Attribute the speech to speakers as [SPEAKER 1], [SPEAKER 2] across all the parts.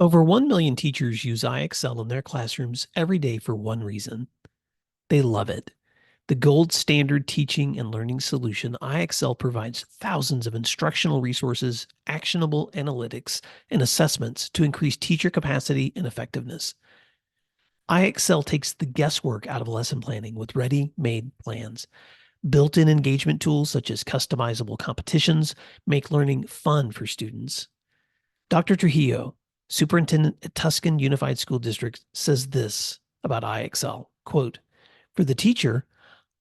[SPEAKER 1] Over 1 million teachers use IXL in their classrooms every day for one reason. They love it. The gold standard teaching and learning solution, IXL provides thousands of instructional resources, actionable analytics, and assessments to increase teacher capacity and effectiveness. IXL takes the guesswork out of lesson planning with ready-made plans. Built-in engagement tools such as customizable competitions make learning fun for students. Dr. Trujillo, superintendent at Tuscan Unified School District, says this about IXL, quote, "For the teacher,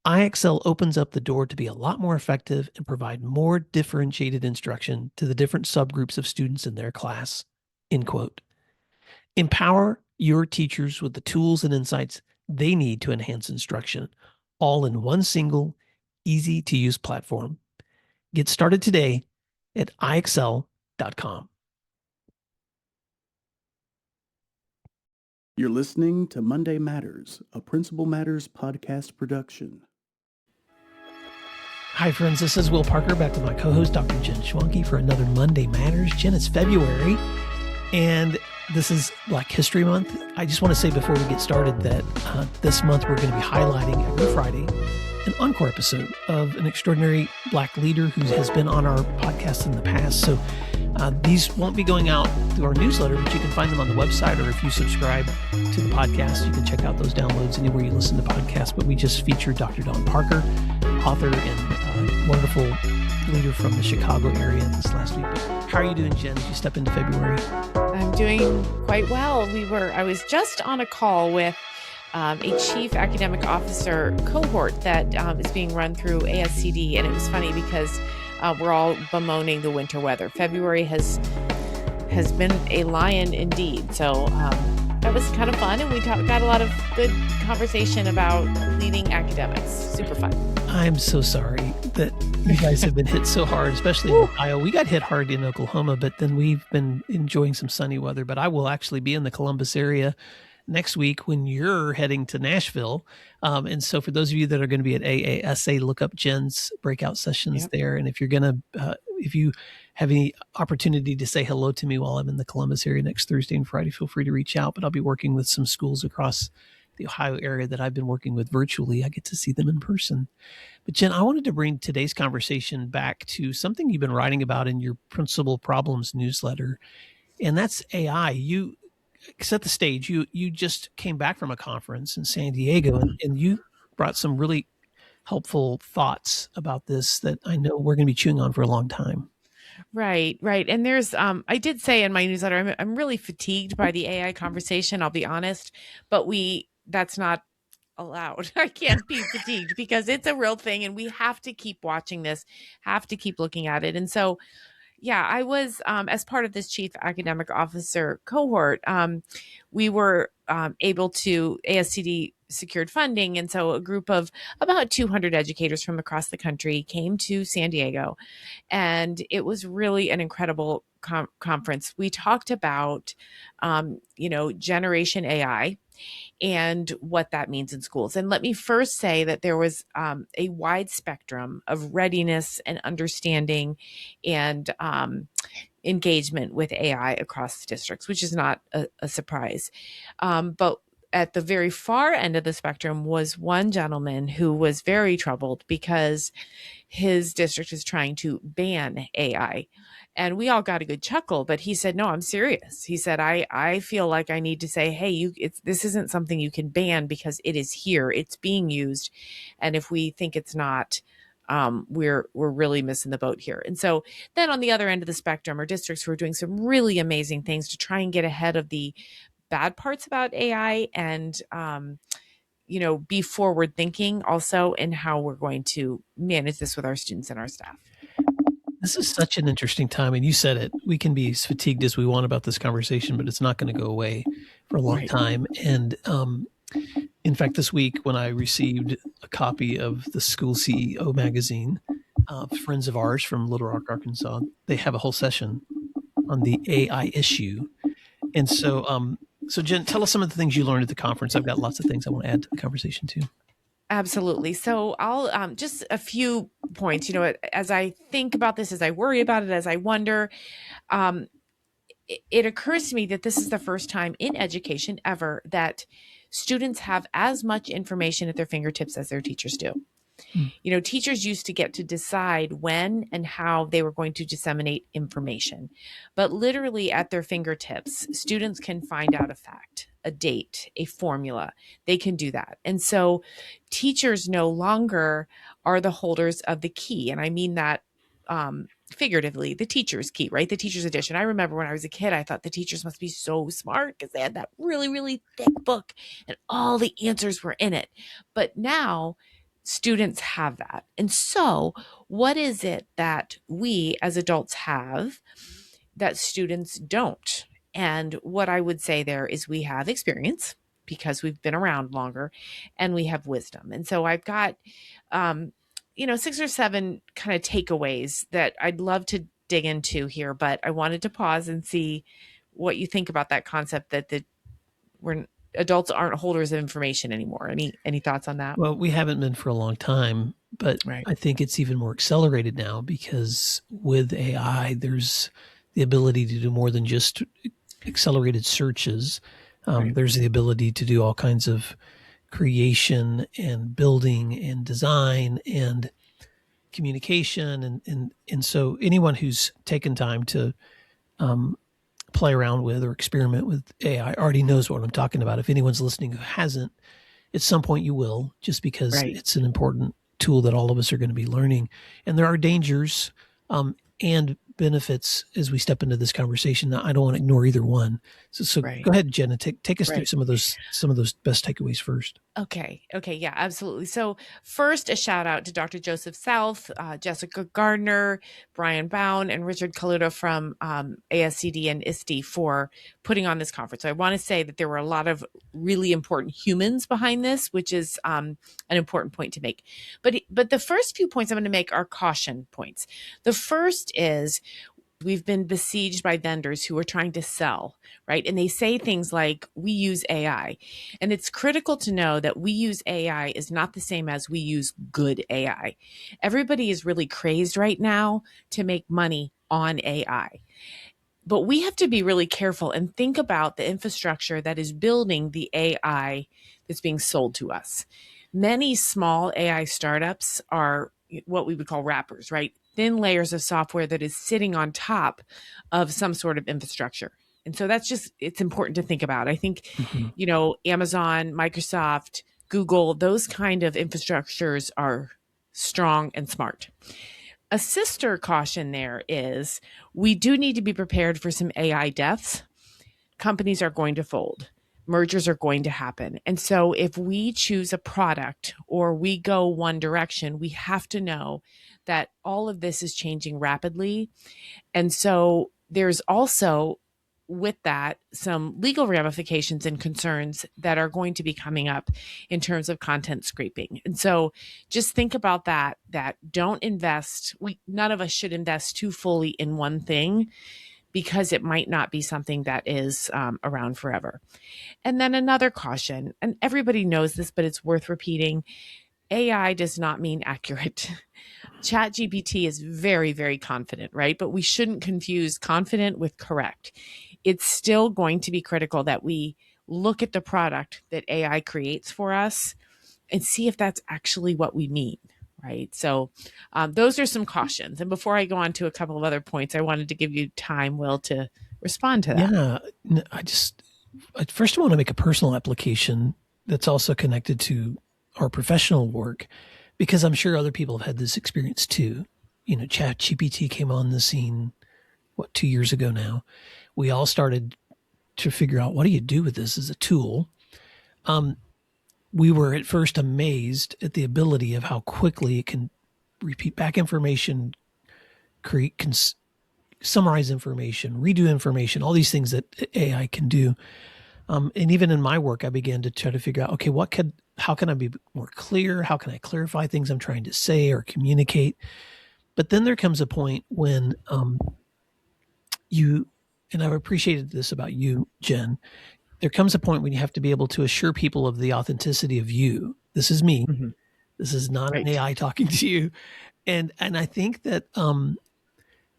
[SPEAKER 1] IXL opens up the door to be a lot more effective and provide more differentiated instruction to the different subgroups of students in their class," end quote. Empower your teachers with the tools and insights they need to enhance instruction, all in one single, easy-to-use platform. Get started today at ixl.com.
[SPEAKER 2] You're listening to Monday Matters, a Principal Matters podcast production.
[SPEAKER 1] Hi, friends. This is Will Parker back with my co-host, Dr. Jen Schwanke, for another Monday Matters. Jen, it's February, and this is Black History Month. I just want to say before we get started that this month we're going to be highlighting every Friday an encore episode of an extraordinary Black leader who has been on our podcast in the past. So these won't be going out through our newsletter, but you can find them on the website, or if you subscribe to the podcast, you can check out those downloads anywhere you listen to podcasts. But we just featured Dr. Dawn Parker, author and wonderful leader from the Chicago area this last week. But how are you doing, Jen, as you step into February?
[SPEAKER 3] I'm doing quite well. I was just on a call with a chief academic officer cohort that is being run through ASCD. And it was funny because we're all bemoaning the winter weather. February has been a lion indeed. So that was kind of fun. And we got a lot of good conversation about leading academics. Super fun.
[SPEAKER 1] I'm so sorry that you guys have been hit so hard, especially in Ohio. We got hit hard in Oklahoma, but then we've been enjoying some sunny weather. But I will actually be in the Columbus area next week when you're heading to Nashville. And so for those of you that are going to be at AASA, look up Jen's breakout sessions there. And if you're going to, if you have any opportunity to say hello to me while I'm in the Columbus area next Thursday and Friday, feel free to reach out. But I'll be working with some schools across the Ohio area that I've been working with virtually. I get to see them in person. But Jen, I wanted to bring today's conversation back to something you've been writing about in your Principal Problems newsletter, and that's AI. You set the stage. You just came back from a conference in San Diego, and you brought some really helpful thoughts about this that I know we're going to be chewing on for a long time.
[SPEAKER 3] Right. And there's, I did say in my newsletter, I'm really fatigued by the AI conversation, I'll be honest, but that's not allowed. I can't be fatigued because it's a real thing and we have to keep watching this, have to keep looking at it. And so, yeah, I was, as part of this chief academic officer cohort, we were able to, ASCD secured funding. And so a group of about 200 educators from across the country came to San Diego. And it was really an incredible conference. We talked about, Generation AI and what that means in schools. And let me first say that there was a wide spectrum of readiness and understanding and engagement with AI across districts, which is not a surprise. But at the very far end of the spectrum was one gentleman who was very troubled because his district is trying to ban AI. And we all got a good chuckle, but he said, no, I'm serious. He said, I feel like I need to say, hey, this isn't something you can ban because it is here. It's being used. And if we think it's not, we're really missing the boat here. And so then on the other end of the spectrum are districts who are doing some really amazing things to try and get ahead of the bad parts about AI and, be forward thinking also in how we're going to manage this with our students and our staff.
[SPEAKER 1] This is such an interesting time. And you said it, we can be as fatigued as we want about this conversation, but it's not going to go away for a long time. And in fact, this week when I received a copy of the School CEO magazine, friends of ours from Little Rock, Arkansas, they have a whole session on the AI issue. And so, Jen, tell us some of the things you learned at the conference. I've got lots of things I want to add to the conversation too.
[SPEAKER 3] Absolutely. So I'll just a few points, as I think about this, as I worry about it, as I wonder, it occurs to me that this is the first time in education ever that students have as much information at their fingertips as their teachers do.
[SPEAKER 1] Mm.
[SPEAKER 3] Teachers used to get to decide when and how they were going to disseminate information, but literally at their fingertips, students can find out a fact, a date, a formula. They can do that. And so teachers no longer are the holders of the key. And I mean that figuratively, the teacher's key, right? The teacher's edition. I remember when I was a kid, I thought the teachers must be so smart because they had that really, really thick book and all the answers were in it. But now, students have that. And so, what is it that we as adults have that students don't? And what I would say there is we have experience because we've been around longer, and we have wisdom. And so I've got, 6 or 7 kind of takeaways that I'd love to dig into here, but I wanted to pause and see what you think about that concept that we're adults aren't holders of information anymore. Any thoughts on that?
[SPEAKER 1] Well, we haven't been for a long time, but
[SPEAKER 3] Right.
[SPEAKER 1] I think it's even more accelerated now because with AI, there's the ability to do more than just accelerated searches.
[SPEAKER 3] Right.
[SPEAKER 1] There's the ability to do all kinds of creation and building and design and communication. And so anyone who's taken time to play around with or experiment with AI already knows what I'm talking about. If anyone's listening who hasn't, at some point you will, just because
[SPEAKER 3] Right.
[SPEAKER 1] it's an important tool that all of us are going to be learning. And there are dangers and benefits as we step into this conversation. Now, I don't want to ignore either one. So
[SPEAKER 3] Right.
[SPEAKER 1] go ahead, Jenna, take us through
[SPEAKER 3] Right.
[SPEAKER 1] some of those best takeaways first.
[SPEAKER 3] Okay. Yeah, absolutely. So first, a shout out to Dr. Joseph South, Jessica Gardner, Brian Bound, and Richard Caluto from ASCD and ISTE for putting on this conference. So I want to say that there were a lot of really important humans behind this, which is an important point to make. But the first few points I'm going to make are caution points. The first is we've been besieged by vendors who are trying to sell, right? And they say things like, we use AI. And it's critical to know that we use AI is not the same as we use good AI. Everybody is really crazed right now to make money on AI. But we have to be really careful and think about the infrastructure that is building the AI that's being sold to us. Many small AI startups are what we would call wrappers, right? Thin layers of software that is sitting on top of some sort of infrastructure. And so it's important to think about. I think, Amazon, Microsoft, Google, those kind of infrastructures are strong and smart. A sister caution there is we do need to be prepared for some AI deaths. Companies are going to fold. Mergers are going to happen. And so if we choose a product or we go one direction, we have to know that all of this is changing rapidly. And so there's also with that some legal ramifications and concerns that are going to be coming up in terms of content scraping. And so just think about that don't invest, none of us should invest too fully in one thing because it might not be something that is around forever. And then another caution, and everybody knows this, but it's worth repeating, AI does not mean accurate. ChatGPT is very, very confident, right? But we shouldn't confuse confident with correct. It's still going to be critical that we look at the product that AI creates for us and see if that's actually what we mean, right? So those are some cautions. And before I go on to a couple of other points, I wanted to give you time, Will, to respond to that.
[SPEAKER 1] Yeah, I first want to make a personal application that's also connected to our professional work, because I'm sure other people have had this experience too. ChatGPT came on the scene, 2 years ago now. We all started to figure out, what do you do with this as a tool? We were at first amazed at the ability of how quickly it can repeat back information, summarize information, redo information, all these things that AI can do. And even in my work, I began to try to figure out, okay, how can I be more clear? How can I clarify things I'm trying to say or communicate? But then there comes a point when and I've appreciated this about you, Jen, there comes a point when you have to be able to assure people of the authenticity of you. This is me.
[SPEAKER 3] Mm-hmm.
[SPEAKER 1] This is not
[SPEAKER 3] Right.
[SPEAKER 1] an AI talking to you. And I think that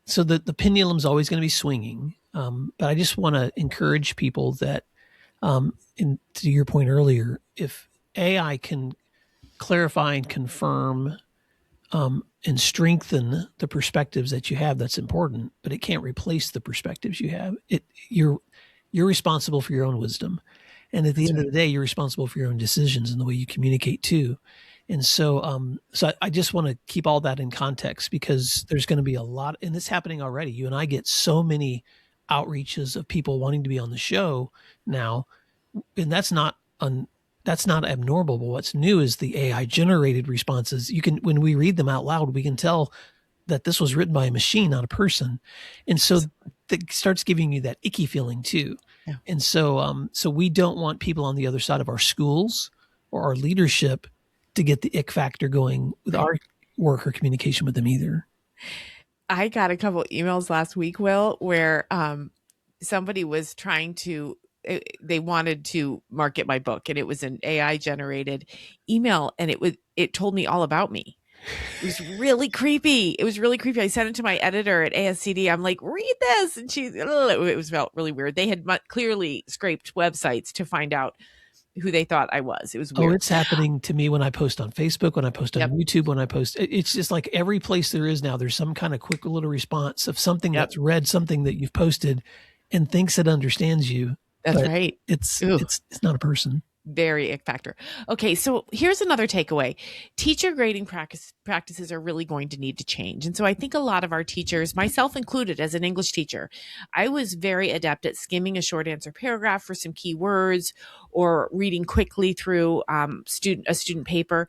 [SPEAKER 1] so that the pendulum's always going to be swinging. But I just want to encourage people that, to your point earlier, if AI can clarify and confirm and strengthen the perspectives that you have, that's important, but it can't replace the perspectives you have. You're responsible for your own wisdom. And at the
[SPEAKER 3] That's
[SPEAKER 1] end of
[SPEAKER 3] right.
[SPEAKER 1] the day, you're responsible for your own decisions and the way you communicate too. And so I just want to keep all that in context, because there's going to be a lot, and it's happening already. You and I get so many outreaches of people wanting to be on the show now, and that's not abnormal. But what's new is the AI generated responses. When we read them out loud, we can tell that this was written by a machine, not a person. And so that starts giving you that icky feeling too.
[SPEAKER 3] Yeah.
[SPEAKER 1] And so we don't want people on the other side of our schools or our leadership to get the ick factor going with our work or communication with them either.
[SPEAKER 3] I got a couple emails last week, Will, where somebody was trying to, they wanted to market my book, and it was an AI generated email, and it told me all about me. It was really creepy. It was really creepy. I sent it to my editor at ASCD. I'm like, read this. And it felt really weird. They had clearly scraped websites to find out who they thought I was. It was
[SPEAKER 1] Oh,
[SPEAKER 3] weird.
[SPEAKER 1] it's happening to me when I post on Facebook, when I post on
[SPEAKER 3] Yep.
[SPEAKER 1] YouTube, when I post. It's just like every place there is now, there's some kind of quick little response of something
[SPEAKER 3] Yep.
[SPEAKER 1] that's read something that you've posted and thinks it understands you.
[SPEAKER 3] That's
[SPEAKER 1] But
[SPEAKER 3] right.
[SPEAKER 1] it's
[SPEAKER 3] Ooh.
[SPEAKER 1] it's not a person.
[SPEAKER 3] Very ick factor. Okay, so here's another takeaway. Teacher grading practices are really going to need to change. And so I think a lot of our teachers, myself included as an English teacher, I was very adept at skimming a short answer paragraph for some key words, or reading quickly through a student paper,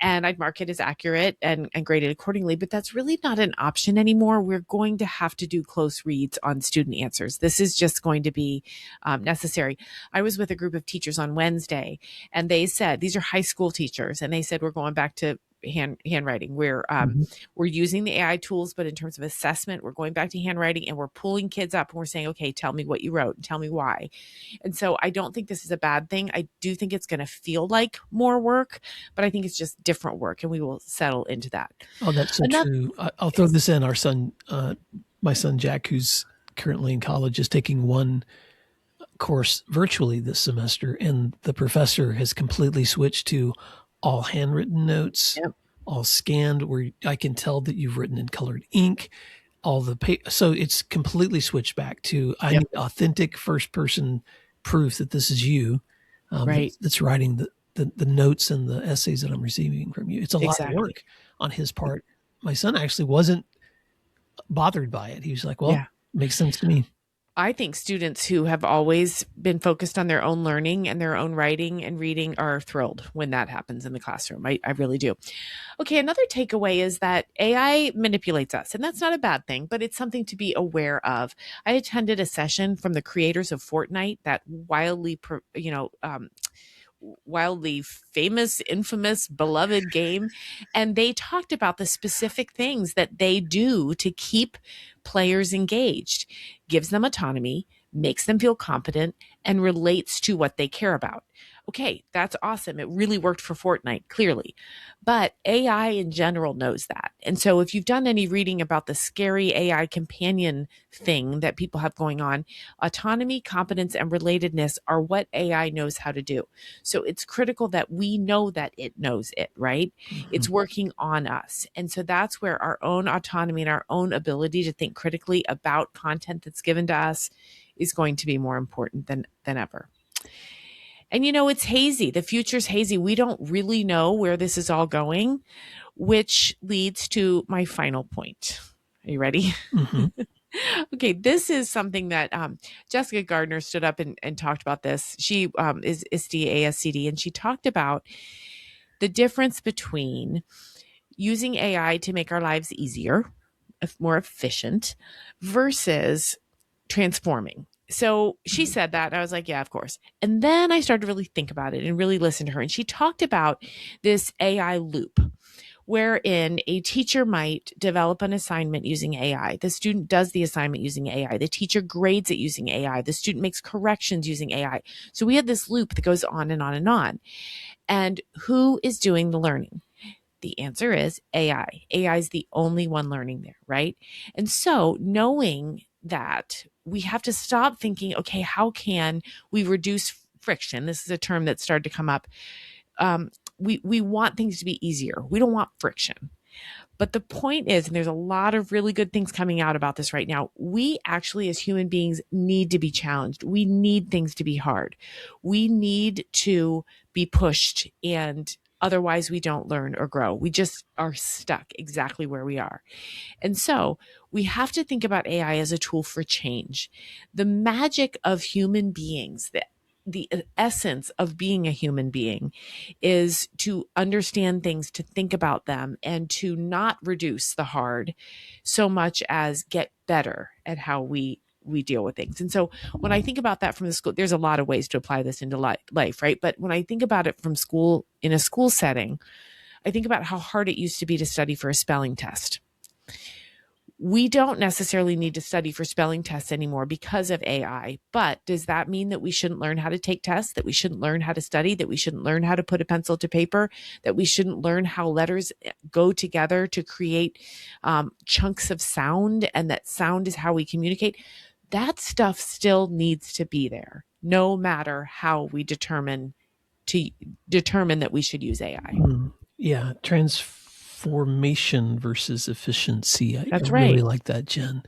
[SPEAKER 3] and I'd mark it as accurate and grade it accordingly. But that's really not an option anymore. We're going to have to do close reads on student answers. This is just going to be necessary. I was with a group of teachers on Wednesday, and they said, these are high school teachers, and they said, we're going back to handwriting. We're using the AI tools, but in terms of assessment, we're going back to handwriting, and we're pulling kids up, and we're saying, okay, tell me what you wrote and tell me why. And so I don't think this is a bad thing. I do think it's going to feel like more work, but I think it's just different work, and we will settle into that.
[SPEAKER 1] Oh, that's so true. I'll throw this in. Our son, my son Jack, who's currently in college, is taking one course virtually this semester, and the professor has completely switched to all handwritten notes,
[SPEAKER 3] Yep.
[SPEAKER 1] all scanned, where I can tell that you've written in colored ink, all the paper. So it's completely switched back to, I
[SPEAKER 3] Yep.
[SPEAKER 1] need authentic first person proof that this is you,
[SPEAKER 3] Right.
[SPEAKER 1] that's writing the notes and the essays that I'm receiving from you. It's a lot
[SPEAKER 3] Exactly.
[SPEAKER 1] of work on his part. My son actually wasn't bothered by it. He was like, well,
[SPEAKER 3] Yeah.
[SPEAKER 1] makes sense to me.
[SPEAKER 3] I think students who have always been focused on their own learning and their own writing and reading are thrilled when that happens in the classroom. I really do. Okay, another takeaway is that AI manipulates us, and that's not a bad thing, but it's something to be aware of. I attended a session from the creators of Fortnite, that wildly famous, infamous, beloved game. And they talked about the specific things that they do to keep players engaged, gives them autonomy, makes them feel competent, and relates to what they care about. Okay, that's awesome. It really worked for Fortnite, clearly. But AI in general knows that. And so if you've done any reading about the scary AI companion thing that people have going on, autonomy, competence, and relatedness are what AI knows how to do. So it's critical that we know that it knows it, right?
[SPEAKER 1] Mm-hmm.
[SPEAKER 3] It's working on us. And so that's where our own autonomy and our own ability to think critically about content that's given to us is going to be more important than ever. And it's hazy. The future's hazy. We don't really know where this is all going, which leads to my final point. Are you ready?
[SPEAKER 1] Mm-hmm.
[SPEAKER 3] Okay, this is something that Jessica Gardner stood up and talked about this. She is ISTE ASCD, and she talked about the difference between using AI to make our lives easier, more efficient, versus transforming. So she said that, and I was like, yeah, of course. And then I started to really think about it and really listen to her. And she talked about this AI loop, wherein a teacher might develop an assignment using AI. The student does the assignment using AI. The teacher grades it using AI. The student makes corrections using AI. So we have this loop that goes on and on and on. And who is doing the learning? The answer is AI. AI is the only one learning there, right? And so knowing that we have to stop thinking, okay, how can we reduce friction? This is a term that started to come up. We want things to be easier. We don't want friction. But the point is, and there's a lot of really good things coming out about this right now, we actually, as human beings, need to be challenged. We need things to be hard. We need to be pushed, and otherwise we don't learn or grow. We just are stuck exactly where we are. And so we have to think about AI as a tool for change. The magic of human beings, the essence of being a human being is to understand things, to think about them, and to not reduce the hard so much as get better at how we deal with things. And so when I think about that from the school, there's a lot of ways to apply this into life, right? But when I think about it from school, in a school setting, I think about how hard it used to be to study for a spelling test. We don't necessarily need to study for spelling tests anymore because of AI. But does that mean that we shouldn't learn how to take tests, that we shouldn't learn how to study, that we shouldn't learn how to put a pencil to paper, that we shouldn't learn how letters go together to create chunks of sound, and that sound is how we communicate? That stuff still needs to be there, no matter how we determine that we should use AI.
[SPEAKER 1] Yeah, transformation versus efficiency. I
[SPEAKER 3] That's
[SPEAKER 1] really
[SPEAKER 3] right.
[SPEAKER 1] like that, Jen.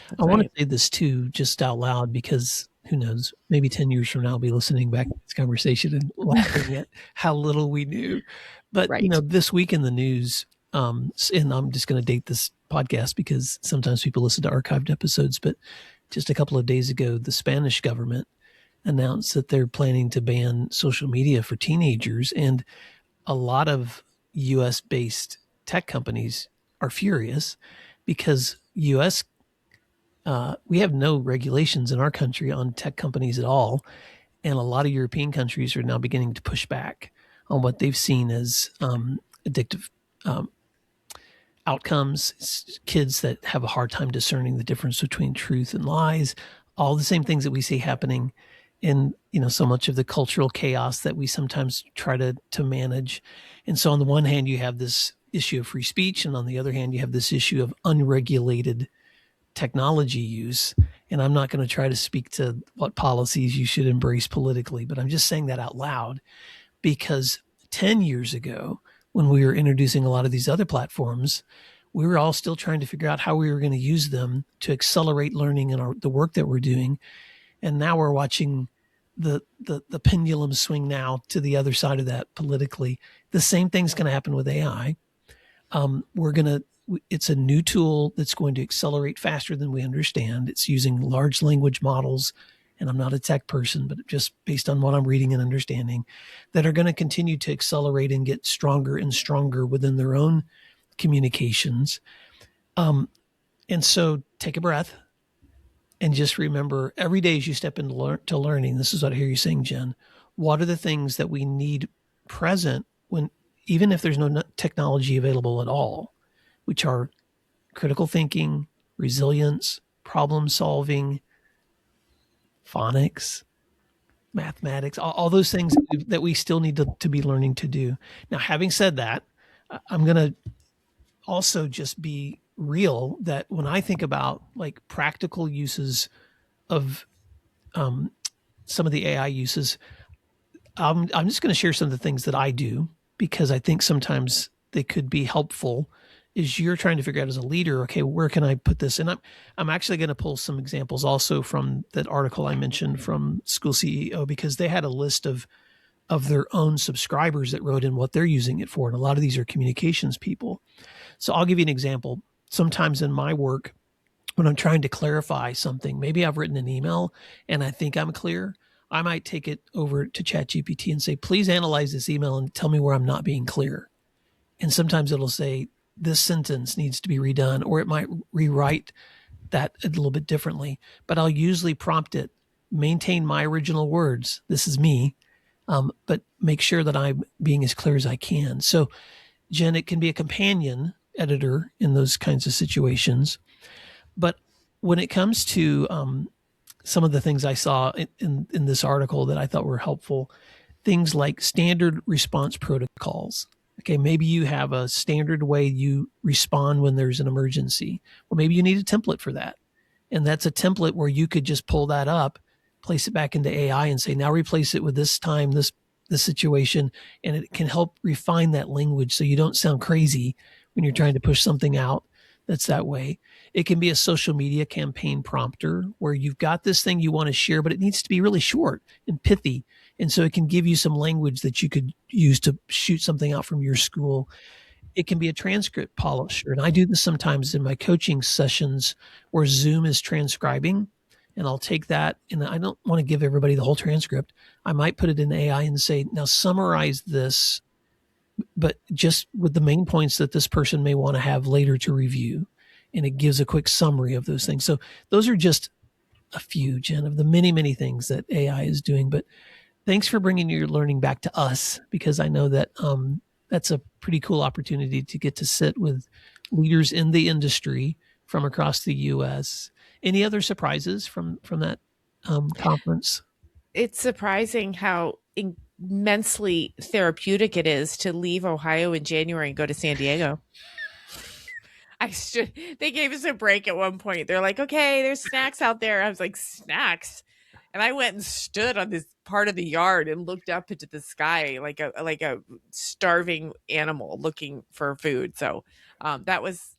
[SPEAKER 3] That's
[SPEAKER 1] I want to
[SPEAKER 3] right.
[SPEAKER 1] say this too, just out loud, because who knows, maybe 10 years from now, I'll be listening back to this conversation and laughing at how little we knew. But,
[SPEAKER 3] Right.
[SPEAKER 1] this week in the news, and I'm just going to date this podcast because sometimes people listen to archived episodes, but just a couple of days ago, the Spanish government announced that they're planning to ban social media for teenagers. And a lot of US based tech companies are furious because we have no regulations in our country on tech companies at all. And a lot of European countries are now beginning to push back on what they've seen as addictive outcomes, kids that have a hard time discerning the difference between truth and lies, all the same things that we see happening in so much of the cultural chaos that we sometimes try to manage. And so on the one hand, you have this issue of free speech, and on the other hand, you have this issue of unregulated technology use. And I'm not going to try to speak to what policies you should embrace politically, but I'm just saying that out loud because 10 years ago, when we were introducing a lot of these other platforms, we were all still trying to figure out how we were going to use them to accelerate learning in the work that we're doing. And now we're watching the pendulum swing now to the other side of that politically. The same thing's going to happen with AI. It's a new tool that's going to accelerate faster than we understand. It's using large language models, and I'm not a tech person, but just based on what I'm reading and understanding, that are going to continue to accelerate and get stronger and stronger within their own communications. And so take a breath and just remember, every day as you step into learning, this is what I hear you saying, Jen, what are the things that we need present when, even if there's no technology available at all, which are critical thinking, resilience, problem solving, phonics, mathematics, all those things that we still need to be learning to do. Now, having said that, I'm going to also just be real that when I think about like practical uses of some of the AI uses, I'm just going to share some of the things that I do because I think sometimes they could be helpful. Is you're trying to figure out as a leader, okay, where can I put this? And I'm actually going to pull some examples also from that article I mentioned from School CEO, because they had a list of their own subscribers that wrote in what they're using it for. And a lot of these are communications people. So I'll give you an example. Sometimes in my work, when I'm trying to clarify something, maybe I've written an email and I think I'm clear, I might take it over to ChatGPT and say, please analyze this email and tell me where I'm not being clear. And sometimes it'll say, this sentence needs to be redone, or it might rewrite that a little bit differently. But I'll usually prompt it, maintain my original words. This is me, but make sure that I'm being as clear as I can. So, Jen, it can be a companion editor in those kinds of situations. But when it comes to some of the things I saw in this article that I thought were helpful, things like standard response protocols. Okay, maybe you have a standard way you respond when there's an emergency. Well, maybe you need a template for that. And that's a template where you could just pull that up, place it back into AI and say, now replace it with this time, this situation. And it can help refine that language so you don't sound crazy when you're trying to push something out that's that way. It can be a social media campaign prompter where you've got this thing you want to share, but it needs to be really short and pithy. And so it can give you some language that you could use to shoot something out from your school. It can be a transcript polisher. And I do this sometimes in my coaching sessions where Zoom is transcribing. And I'll take that, and I don't want to give everybody the whole transcript. I might put it in AI and say, now summarize this, but just with the main points that this person may want to have later to review. And it gives a quick summary of those things. So those are just a few, Jen, of the many, many things that AI is doing. But thanks for bringing your learning back to us, because I know that that's a pretty cool opportunity to get to sit with leaders in the industry from across the U.S. Any other surprises from that conference?
[SPEAKER 3] It's surprising how immensely therapeutic it is to leave Ohio in January and go to San Diego. They gave us a break at one point. They're like, okay, there's snacks out there. I was like, snacks? And I went and stood on this part of the yard and looked up into the sky like a starving animal looking for food. So that was,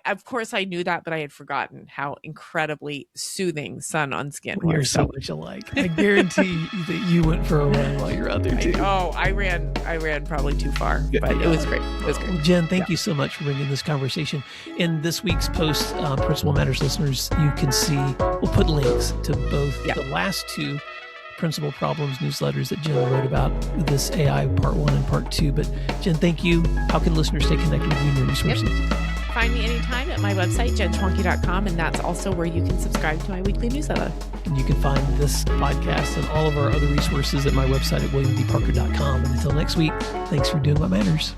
[SPEAKER 3] of course I knew that, but I had forgotten how incredibly soothing sun on skin was.
[SPEAKER 1] We're so much alike. I guarantee that you went for a run while you're out there too.
[SPEAKER 3] I ran probably too far, but it was great. It was great.
[SPEAKER 1] Well, Jen, thank you so much for bringing this conversation. In this week's post, Principal Matters listeners, you can see, we'll put links to both the last two Principal Problems newsletters that Jen wrote about, this AI part 1 and part 2. But Jen, thank you. How can listeners stay connected with you and your resources?
[SPEAKER 3] Find me anytime at my website, jenschwanke.com, and that's also where you can subscribe to my weekly newsletter.
[SPEAKER 1] And you can find this podcast and all of our other resources at my website at williamdparker.com. And until next week, thanks for doing what matters.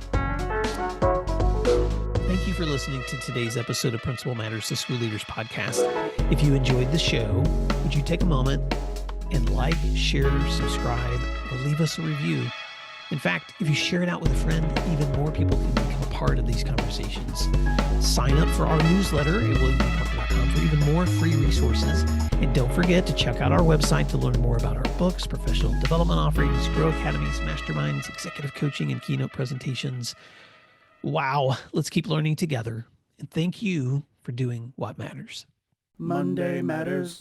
[SPEAKER 1] Thank you for listening to today's episode of Principal Matters, the School Leaders Podcast. If you enjoyed the show, would you take a moment and like, share, subscribe, or leave us a review? In fact, if you share it out with a friend, even more people can become a part of these conversations. Sign up for our newsletter at williamdparker.com for even more free resources. And don't forget to check out our website to learn more about our books, professional development offerings, Grow Academies, masterminds, executive coaching, and keynote presentations. Wow, let's keep learning together. And thank you for doing what matters.
[SPEAKER 2] Monday Matters.